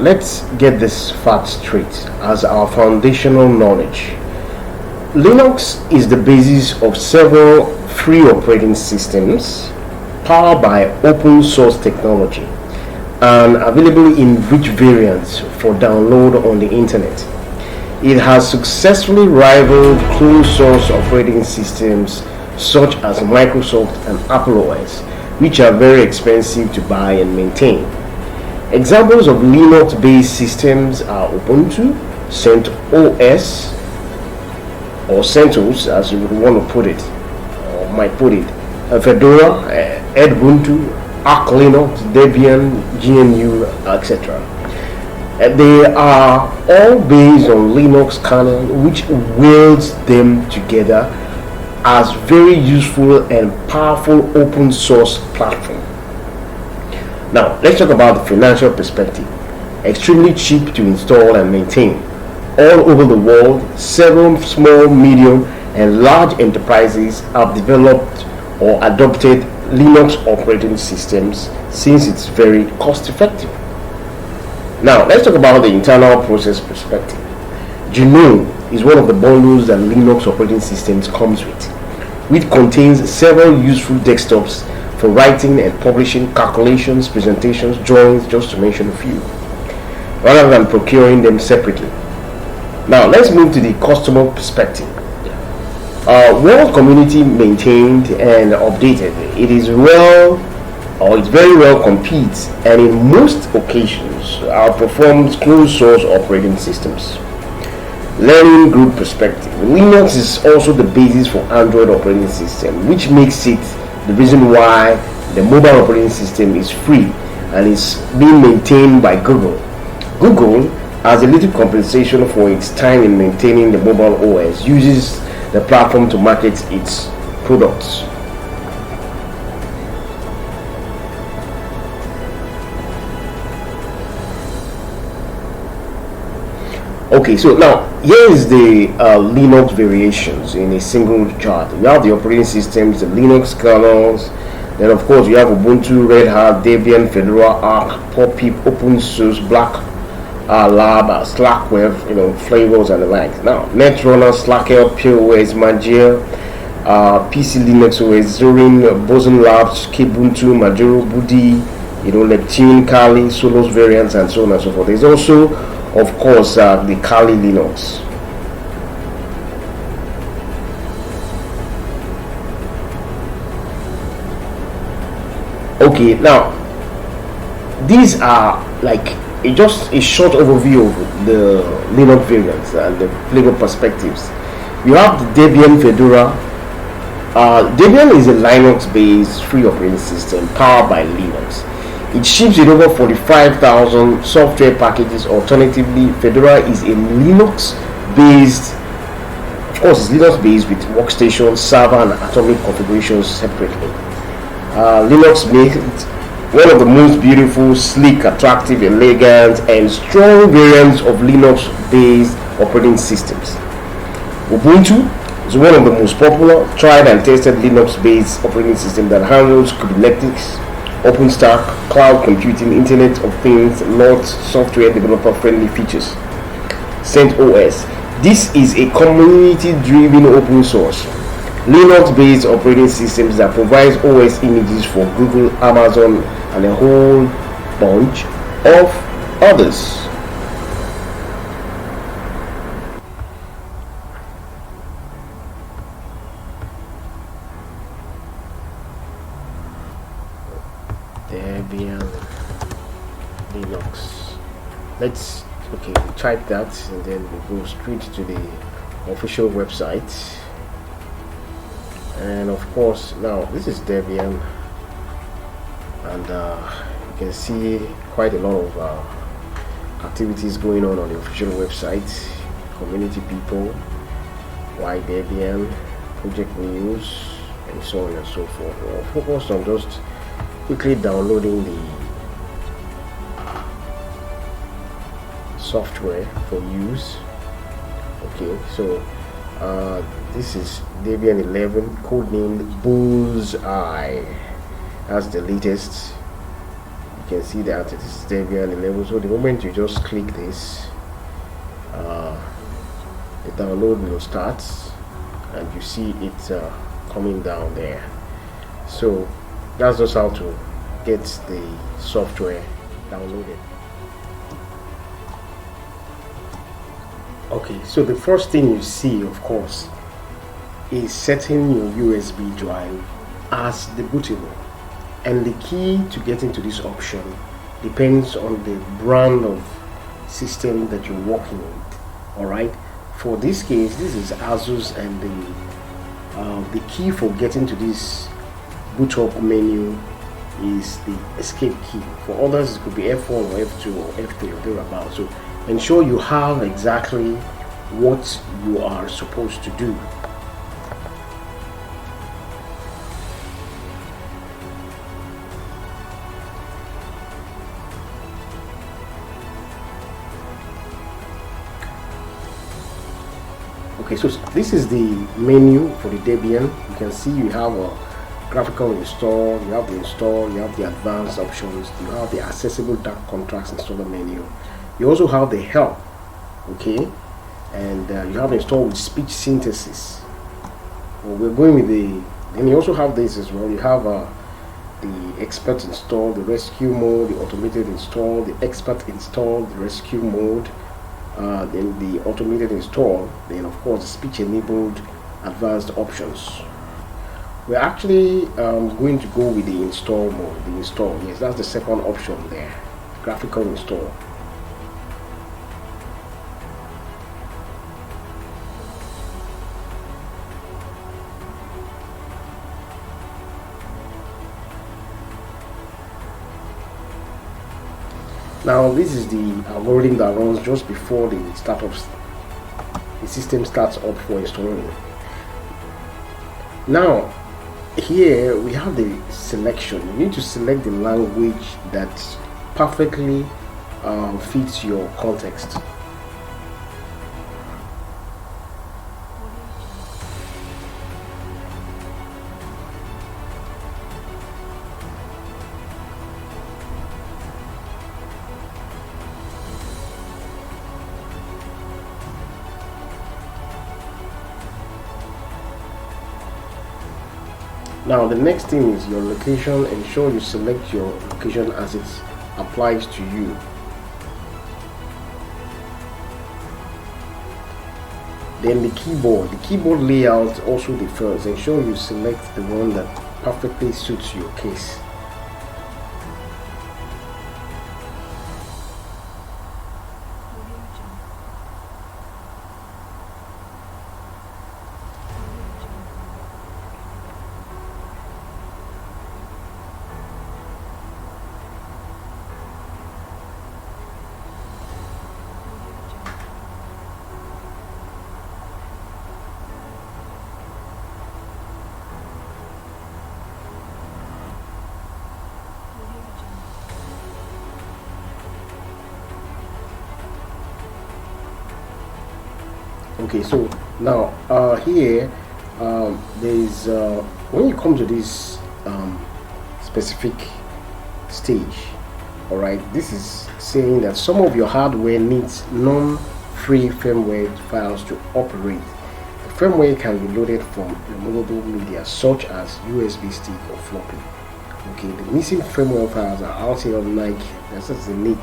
let's get this fact straight as our foundational knowledge. Linux is the basis of several free operating systems powered by open source technology and available in rich variants for download on the internet. It has successfully rivaled closed source operating systems such as Microsoft and Apple OS, which are very expensive to buy and maintain. Examples of Linux-based systems are Ubuntu, CentOS, or CentOS as you would want to put it, or might put it, Fedora, Ubuntu, Arch Linux, Debian, GNU, etc. They are all based on Linux kernel, which welds them together as very useful and powerful open source platform. Now, let's talk about the financial perspective. Extremely cheap to install and maintain. All over the world, several small, medium, and large enterprises have developed or adopted Linux operating systems since it's very cost effective. Now, let's talk about the internal process perspective. GNOME is one of the bundles that Linux operating systems comes with, which contains several useful desktops for writing and publishing calculations, presentations, drawings, just to mention a few, rather than procuring them separately. Now, let's move to the customer perspective. Well community maintained and updated. It's very well competes and in most occasions outperforms closed source operating systems. Learning group perspective. Linux is also the basis for Android operating system, which makes it the reason why the mobile operating system is free and is being maintained by Google. Google, as a little compensation for its time in maintaining the mobile OS, uses the platform to market its products. Okay, so now here is the Linux variations in a single chart. You have the operating systems, the Linux kernels, then of course you have Ubuntu, Red Hat, Debian, Fedora, Arch, Poppy, OpenSUSE, Black Lab, Slackware, flavors and the like. Now, Netrunner, Slacker, POS, Mageia, PC Linux OS, Zorin, Boson Labs, Kubuntu, Majuro, Budi, Neptune, Kali, Solos variants, and so on and so forth. There's also, of course, the Kali Linux. Okay, now these are like just a short overview of the Linux variants and the flavor perspectives. You have the Debian Fedora. Debian is a Linux-based free operating system powered by Linux. It ships with over 45,000 software packages. Alternatively, Fedora is a Linux-based, of course, it's Linux-based with workstation, server, and atomic configurations separately. Linux makes it one of the most beautiful, sleek, attractive, elegant, and strong variants of Linux-based operating systems. Ubuntu is one of the most popular, tried and tested Linux-based operating system that handles Kubernetes, OpenStack, cloud computing, Internet of Things, lots software developer-friendly features. CentOS. This is a community-driven open source Linux-based operating systems that provides OS images for Google, Amazon, and a whole bunch of others. Debian Linux. Let's type that and then we go straight to the official website. And of course, now this is Debian, and you can see quite a lot of activities going on the official website. Community people, why Debian, project news, and so on and so forth. We'll focus on just quickly downloading the software for use. Okay, so this is Debian 11, codenamed Bullseye. That's the latest you can see that it is Debian-11. So the moment you just click this, the download will start, and you see it coming down there. So that's just how to get the software downloaded. Okay, so the first thing you see, of course, is setting your USB drive as the bootable, and the key to getting to this option depends on the brand of system that you're working with. All right, for this case, this is Asus, and the key for getting to this boot up menu is the escape key. For others, it could be F1 or F2 or F3 or thereabouts. So ensure you have exactly what you are supposed to do. Okay, so this is the menu for the Debian. You can see you have a graphical install, you have the install, you have the advanced options, you have the accessible dark contrast installer menu. You also have the help, okay, and you have install with speech synthesis. Well, we're going with the, and you also have this as well. You have the expert install, the rescue mode, the automated install, the expert install, the rescue mode, then the automated install, then of course the speech enabled advanced options. We're actually going to go with the install mode, the install. Yes, that's the second option there, graphical install. Now this is the algorithm that runs just before the system starts up for installing. Now here we have the selection. You need to select the language that perfectly fits your context. Now the next thing is your location. Ensure you select your location as it applies to you. Then the keyboard layout also differs. Ensure you select the one that perfectly suits your case. Okay, so now here there's when you come to this specific stage, all right, this is saying that some of your hardware needs non-free firmware files to operate. The firmware can be loaded from removable media such as USB stick or floppy. Okay, the missing firmware files are RTL NIC, that's the NIC.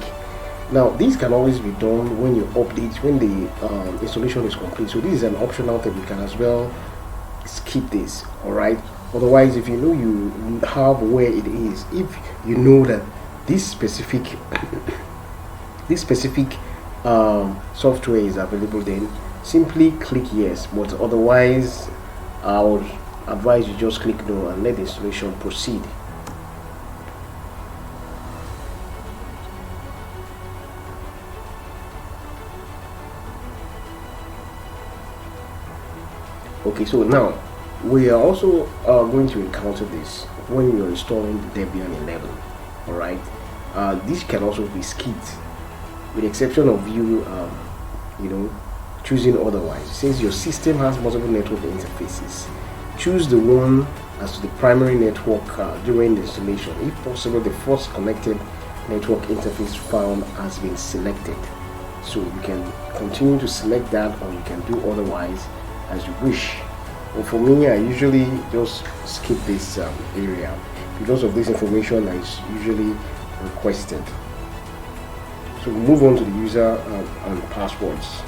Now these can always be done when you update, when the installation is complete. So this is an optional thing. You can as well skip this, all right. Otherwise, if you know you have where it is, if you know that this specific software is available, then simply click yes. But otherwise, I would advise you just click no and let the installation proceed. Okay, so now we are also going to encounter this when you're installing the Debian 11. All right, this can also be skipped, with the exception of you choosing otherwise. It says your system has multiple network interfaces. Choose the one as to the primary network during the installation. If possible, the first connected network interface found has been selected. So you can continue to select that, or you can do otherwise as you wish. But for me, I usually just skip this area because of this information that is usually requested. So we move on to the user and passwords.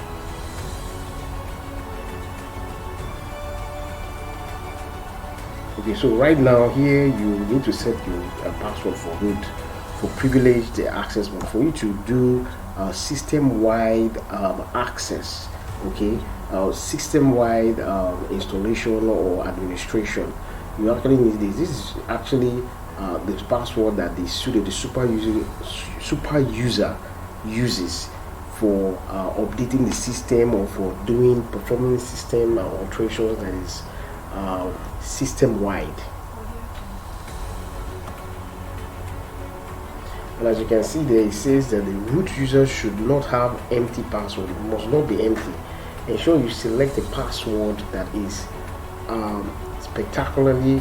Okay, so right now here you need to set your password for root, for privileged access, but for you to do system-wide access, okay, system-wide installation or administration, you actually need this. This is actually the password that the super user uses for updating the system or for performing system alterations that is system-wide. And as you can see there, it says that the root user should not have empty password. It must not be empty. Ensure you select a password that is spectacularly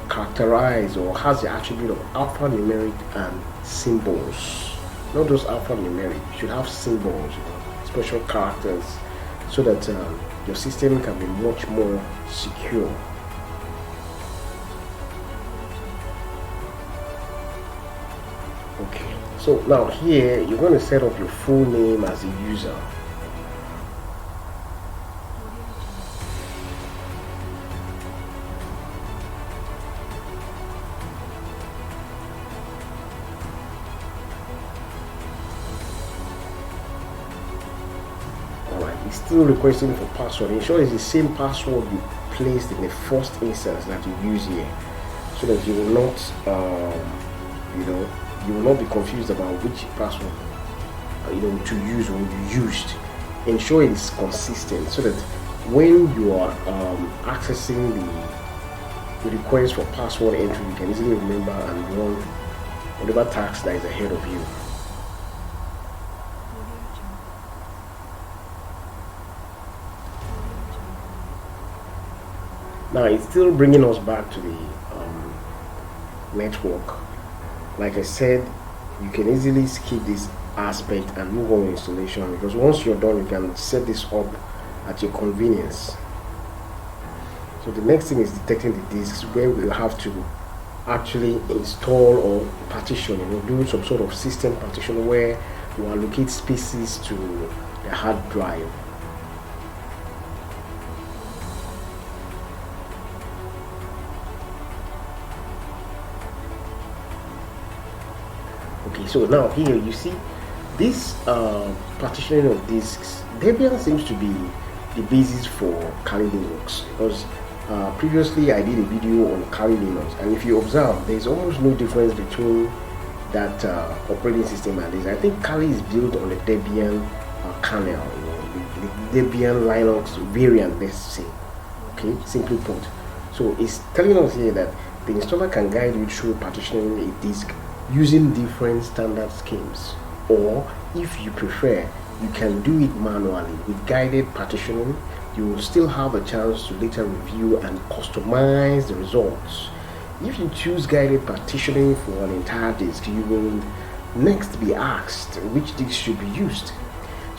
characterized or has the attribute of alphanumeric and symbols. Not just alphanumeric. You should have symbols, special characters, so that your system can be much more secure. Okay, so now here you're going to set up your full name as a user. It's still requesting for password. Ensure it's the same password you placed in the first instance that you use here, so that you will not you will not be confused about which password to use or you used. Ensure it is consistent, so that when you are accessing the request for password entry, you can easily remember and run whatever task that is ahead of you. Now it's still bringing us back to the network. Like I said, you can easily skip this aspect and move on with installation, because once you're done, you can set this up at your convenience. So the next thing is detecting the disks, where we'll have to actually install or partition, do some sort of system partition where we allocate spaces to the hard drive. Okay, so now here you see this partitioning of disks. Debian seems to be the basis for Kali Linux, because previously I did a video on Kali Linux, and if you observe, there's almost no difference between that operating system and this. I think Kali is built on the Debian kernel, the Debian Linux variant, let's say. Okay, simply put. So it's telling us here that the installer can guide you through partitioning a disk using different standard schemes, or if you prefer, you can do it manually with guided partitioning. You will still have a chance to later review and customize the results. If you choose guided partitioning for an entire disk, you will next be asked which disk should be used.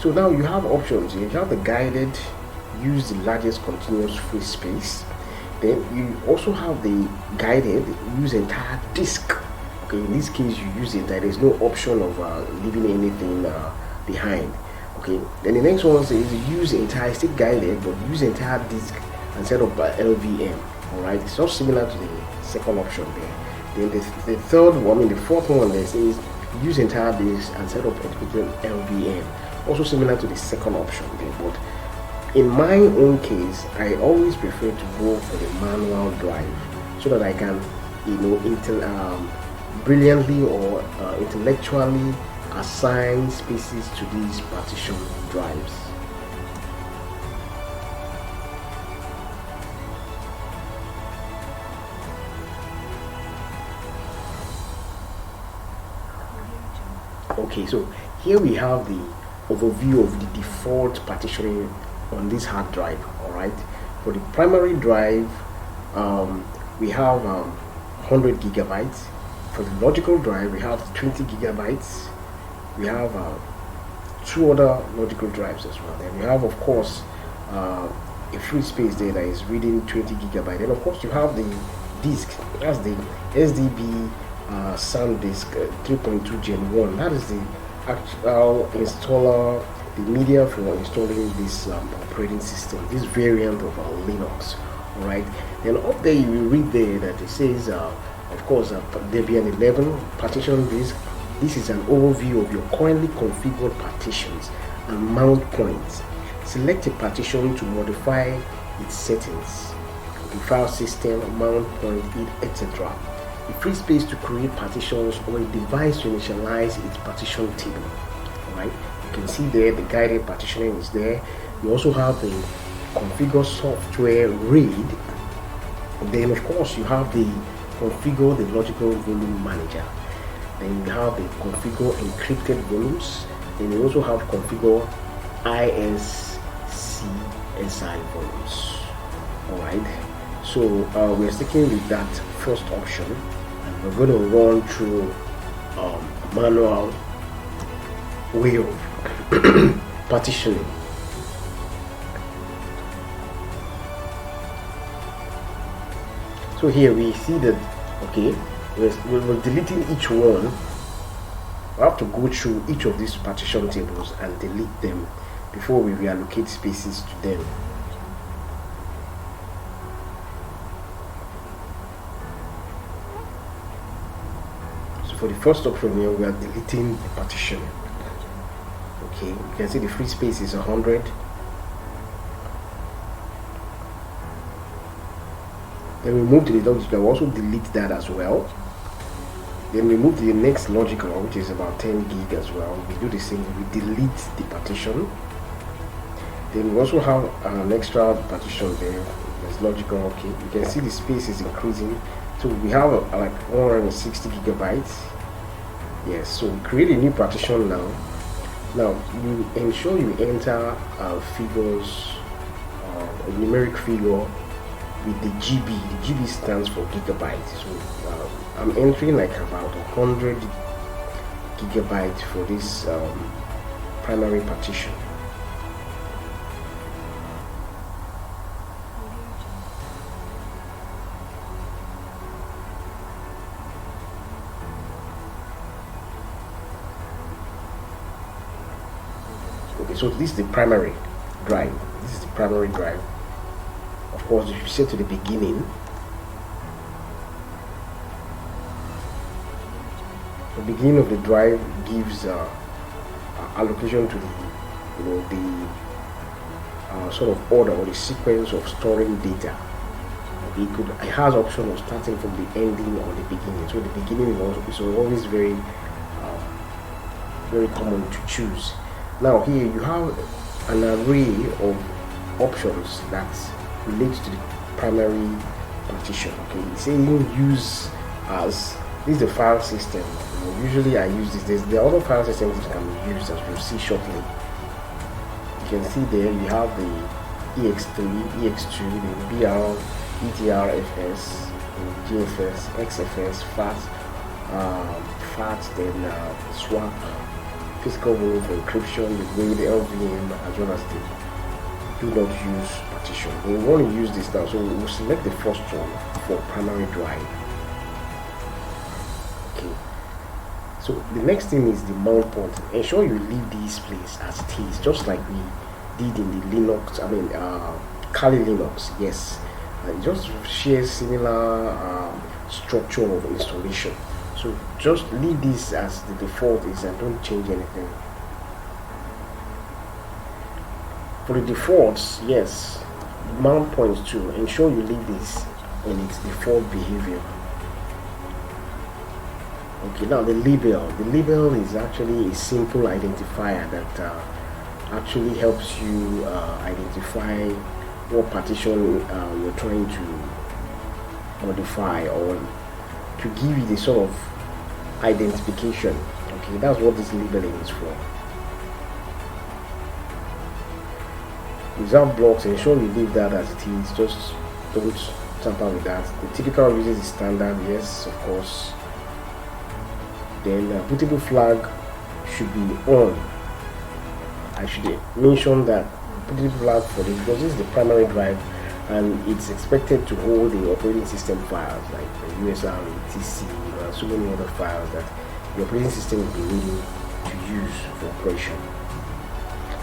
So now you have options. You have the guided, use the largest continuous free space. Then you also have the guided, use entire disk. Okay, in this case you use it, there is no option of leaving anything behind. Okay, then the next one says use entire, still guided, but use entire disk and set up LVM. Alright, it's just similar to the second option there. Then the third one, the fourth one there says use entire disk and set up LVM. Also similar to the second option there, but in my own case, I always prefer to go for the manual drive, so that I can, brilliantly or intellectually assign spaces to these partition drives. Okay, so here we have the overview of the default partitioning on this hard drive. All right, for the primary drive, we have 100 gigabytes. for the logical drive, we have 20 gigabytes. We have 2 other logical drives as well. Then we have, of course, a free space there that is reading 20 gigabytes. And of course, you have the disk. That's the SDB SanDisk 3.2 Gen 1. That is the actual installer, the media for installing this operating system, this variant of Linux. Alright, then up there you will read there that it says of course Debian 11 partition disk. This is an overview of your currently configured partitions and mount points. Select a partition to modify its settings, the file system, mount point, etc. A free space to create partitions, or a device to initialize its partition table. Alright, you can see there the guided partitioning is there. You also have the configure software read. Then of course you have the configure the logical volume manager. Then you have the configure encrypted volumes. Then you also have configure ISCSI volumes. Alright, so we're sticking with that first option, and we're going to run through a manual way of partitioning. So here we see that, okay, we're deleting each one. We have to go through each of these partition tables and delete them before we reallocate spaces to them. So for the first option here, we are deleting the partition. Okay, you can see the free space is 100. Then we move to the logical, we'll also delete that as well. Then we move to the next logical, which is about 10 gig as well. We do the same, we delete the partition. Then we also have an extra partition there. There's logical, okay. You can see the space is increasing. So we have like 160 gigabytes. Yes, so we create a new partition now. Now you ensure you enter figures, a numeric figure with the GB. The GB stands for gigabytes. So I'm entering like about 100 gigabytes for this primary partition. Okay, so this is the primary drive. This is the primary drive. Of course, if you set to the beginning, the beginning of the drive gives allocation to the, sort of order or the sequence of storing data. It has option of starting from the ending or the beginning. So the beginning is always very very common to choose. Now here you have an array of options that relates to the primary partition. Okay, it's saying use as, this is the file system. Usually I use this. There are other file systems that can be used, as we'll see shortly. You can see there you have the EX3, EX2, the BR, ETRFS, GFS, XFS, FAT, then swap, physical volume for encryption, the RAID, LVM, as well as the do not use partition. We want to use this now, so we'll select the first one for primary drive. Okay, so the next thing is the mount point. Ensure you leave this place as it is, just like we did in the Linux, Kali Linux. Yes, it just shares similar structure of installation. So just leave this as the default is and don't change anything. For the defaults, yes, mount points too. Ensure you leave this in its default behavior. Okay, now the label. The label is actually a simple identifier that actually helps you identify what partition you're trying to modify, or to give you the sort of identification. Okay, that's what this labeling is for. Without blocks, ensure you leave that as it is. Just don't tamper with that. The typical uses is standard, yes, of course. Then bootable flag should be on. I should mention that bootable flag for this because this is the primary drive and it's expected to hold the operating system files like the USR, etc, and so many other files that the operating system will be needing to use for operation.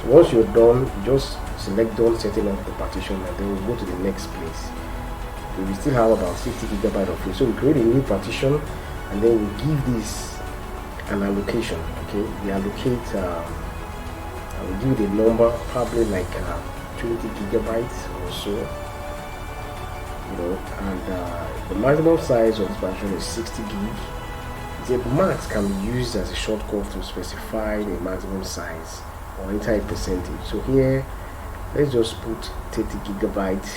So once you're done, just select done setting up the partition, and then we'll go to the next place. We still have about 60 gigabytes of it, so we create a new partition and then we give this an allocation. Okay, we allocate I will give the number probably like 20 gigabytes or so, you know, and the maximum size of this partition is 60 gig. The max can be used as a shortcut to specify the maximum size or enter a percentage. So here let's just put 30 gigabytes,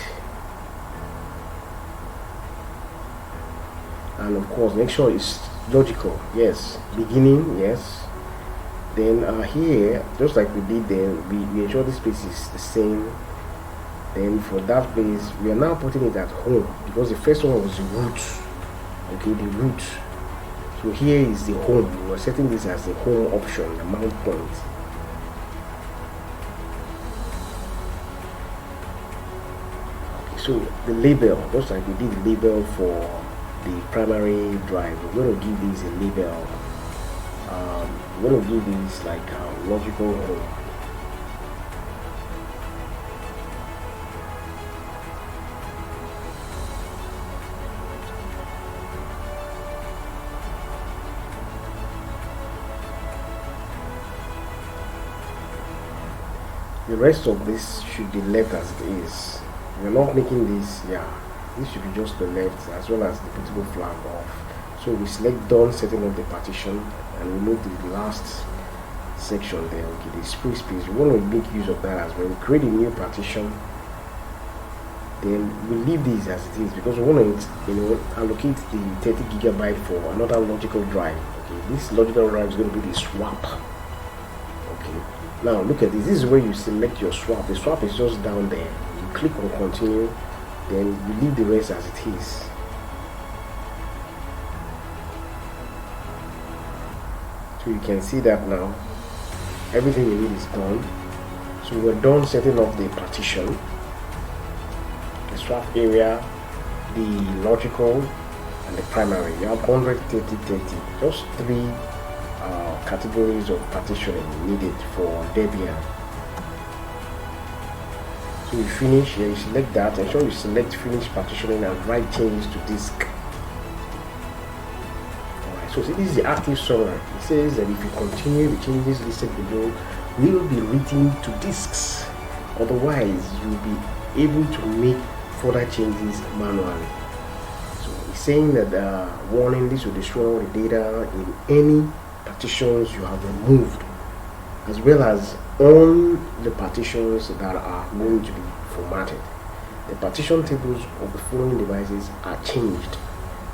and of course make sure it's logical. Yes, beginning, yes. Then here, just like we did then, we ensure this place is the same. Then for that place, we are now putting it at home because the first one was the root. Okay, the root. So here is the home. We are setting this as the home option, the mount point. Okay, so the label, just like we did the label for the primary drive, we're going to give this a label. We're going to give this like a logical home. The rest of this should be left as it is. We're not making this, this should be just the left as well as the bootable flag off. So we select done setting up the partition and we move to the last section there. Okay, the free space. We want to make use of that as well. We create a new partition. Then we leave this as it is because we want to, you know, allocate the 30 gigabyte for another logical drive. Okay, this logical drive is going to be the swap. Okay, now look at this. This is where you select your swap. The swap is just down there. You click on continue, then you leave the rest as it is. So you can see that now everything you need is done. So we're done setting up the partition, the swap area, the logical, and the primary. You have 100, 30, 30. Just three categories of partitioning needed for Debian. So you finish here, you select that, ensure you select finish partitioning and write changes to disk. Alright, so this is the active summary. It says that if you continue, the changes listed below will be written to disks. Otherwise, you'll be able to make further changes manually. So it's saying that warning, this will destroy the data in any partitions you have removed, as well as on the partitions that are going to be formatted. The partition tables of the following devices are changed.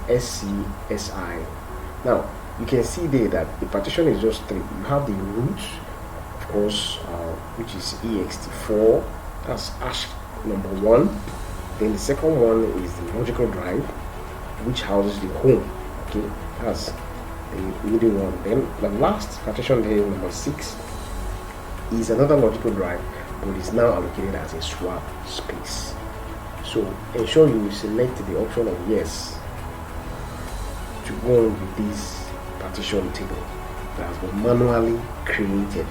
SCSI. Now you can see there that the partition is just three. You have the root, of course, which is ext4. That's hash number 1. Then the second one is the logical drive, which houses the home. Okay, that's the middle one. Then the last partition there, number 6, is another logical drive, but is now allocated as a swap space. So ensure you select the option of yes to go on with this partition table that has been manually created.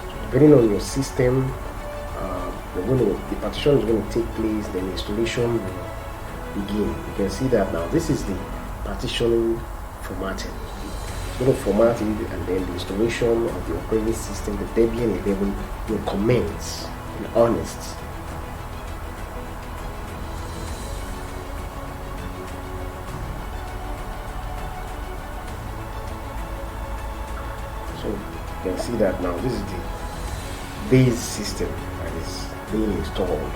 So depending on your system, the partition is going to take place, then installation will begin. You can see that now this is the partitioning formatting. It's going to format it, and then the installation of the operating system, the Debian-11, will commence in earnest. So you can see that now this is the base system that is being installed.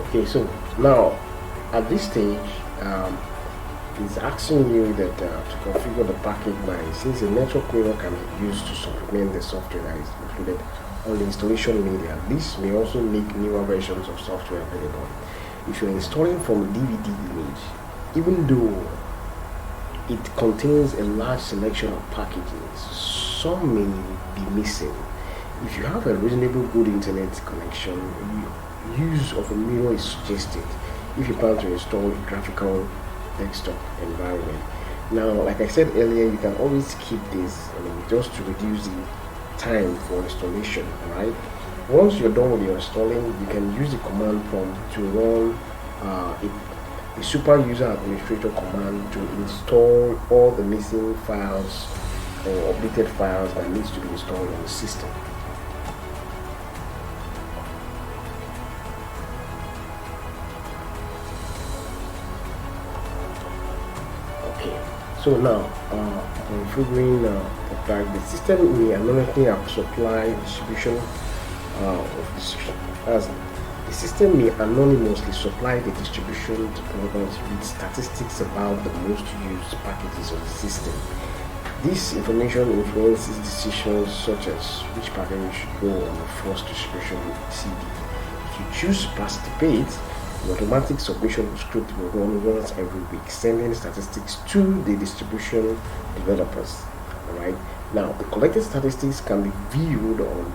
Okay, so now at this stage, it's asking you that to configure the package by, since a network mirror can be used to supplement the software that is included on the installation media. This may also make newer versions of software available. If you're installing from a DVD image, even though it contains a large selection of packages, some may be missing. If you have a reasonably good internet connection, use of a mirror is suggested if you plan to install a graphical desktop environment. Now, like I said earlier, you can always keep this, just to reduce the time for installation. Alright, once you're done with your installing, you can use the command prompt to run a super user administrator command to install all the missing files or updated files that needs to be installed on the system. Okay, so now configuring the system may anonymously supply distribution the system may anonymously supply the distribution to developers with statistics about the most used packages of the system. This information influences decisions such as which package should go on the first distribution CD. If you choose to participate, the automatic submission script will run once every week, sending statistics to the distribution developers. Alright, now the collected statistics can be viewed on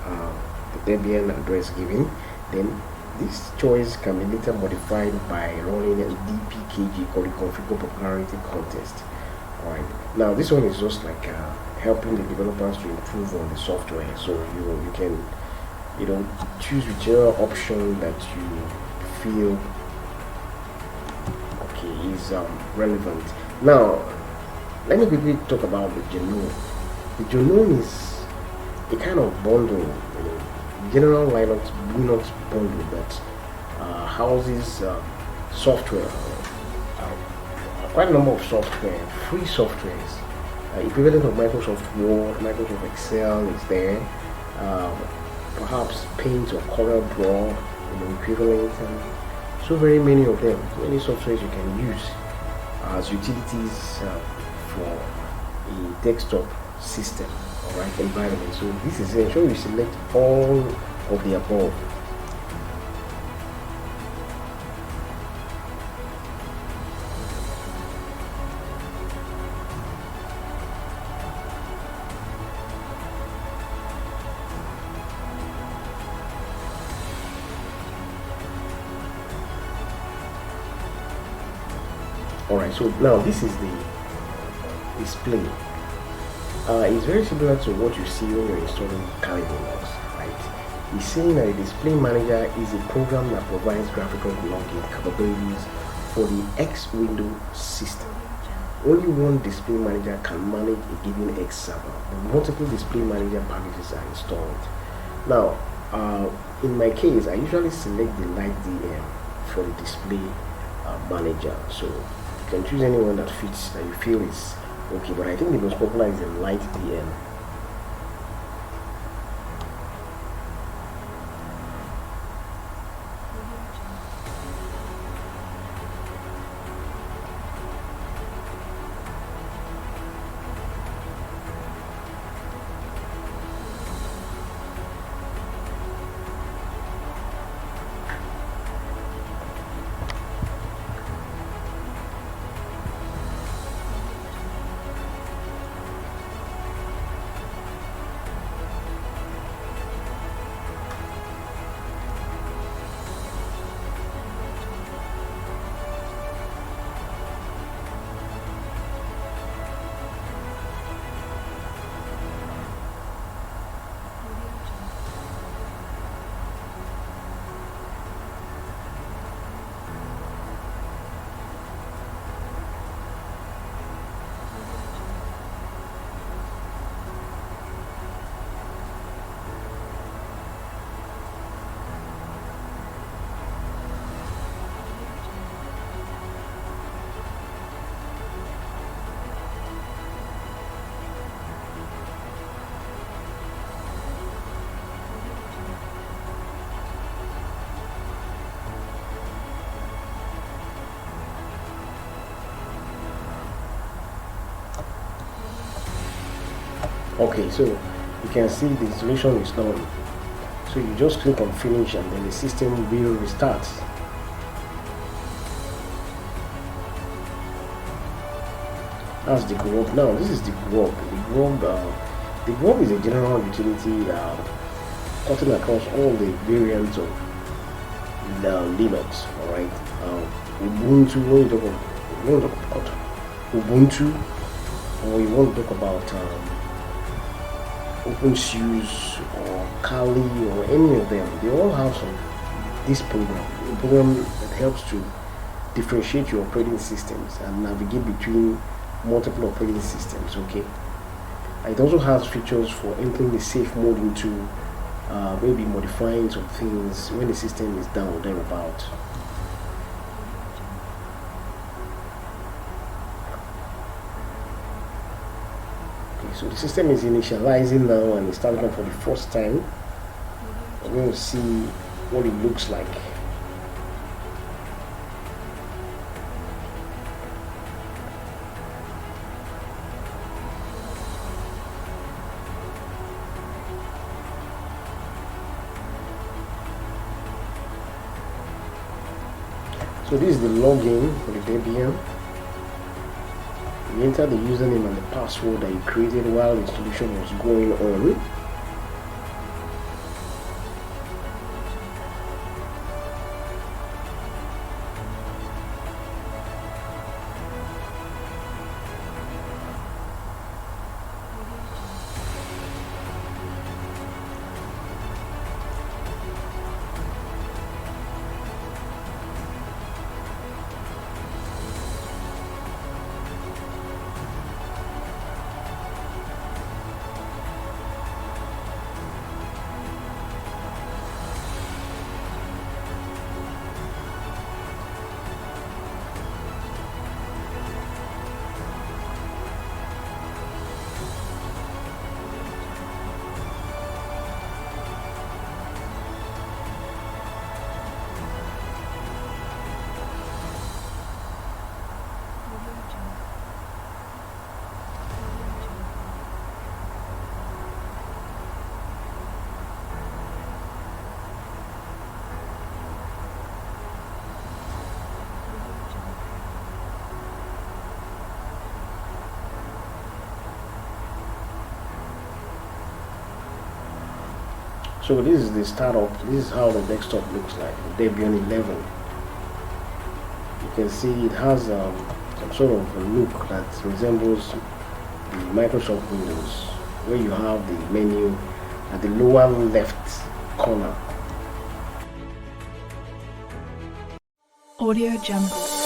the Debian address given. Then this choice can be later modified by running a dpkg called the configure popularity contest. Alright, now this one is just like helping the developers to improve on the software. So you can choose whichever option that you feel is relevant. Now let me quickly talk about the genome. The genome is a kind of bundle, general Linux bundle that houses software, quite a number of software, free softwares, equivalent of Microsoft Word, Microsoft Excel is there, perhaps Paint or CorelDRAW, equivalent, and so very many of them, many softwares you can use as utilities for a desktop system, alright, environment. So this is ensure you select all of the above. Alright, so now this is the display. It's very similar to what you see when you're installing Kali Linux, right? It's saying that a display manager is a program that provides graphical login capabilities for the X window system. Only one display manager can manage a given X server, but multiple display manager packages are installed. Now, in my case, I usually select the Light DM for the display manager. So you can choose anyone that fits, that you feel is okay, but I think the most popular is the Light DM. Okay, so you can see the installation is done. So you just click on finish and then the system will restart. That's the grub. Now this is the grub. The grub is a general utility cutting across all the variants of Linux. All right. Ubuntu. When you talk about Ubuntu, or you want to talk about OpenSUSE or Kali or any of them, they all have this program. A program that helps to differentiate your operating systems and navigate between multiple operating systems. Okay. It also has features for entering the safe mode into maybe modifying some things when the system is down or thereabout. Okay, so the system is initializing now and it's starting up for the first time. We're going to see what it looks like. So this is the login for the Debian. You enter the username and the password that you created while the installation was going on. So this is the startup. This is how the desktop looks like, the Debian 11. You can see it has some sort of a look that resembles the Microsoft Windows, where you have the menu at the lower left corner. Audio Jungle.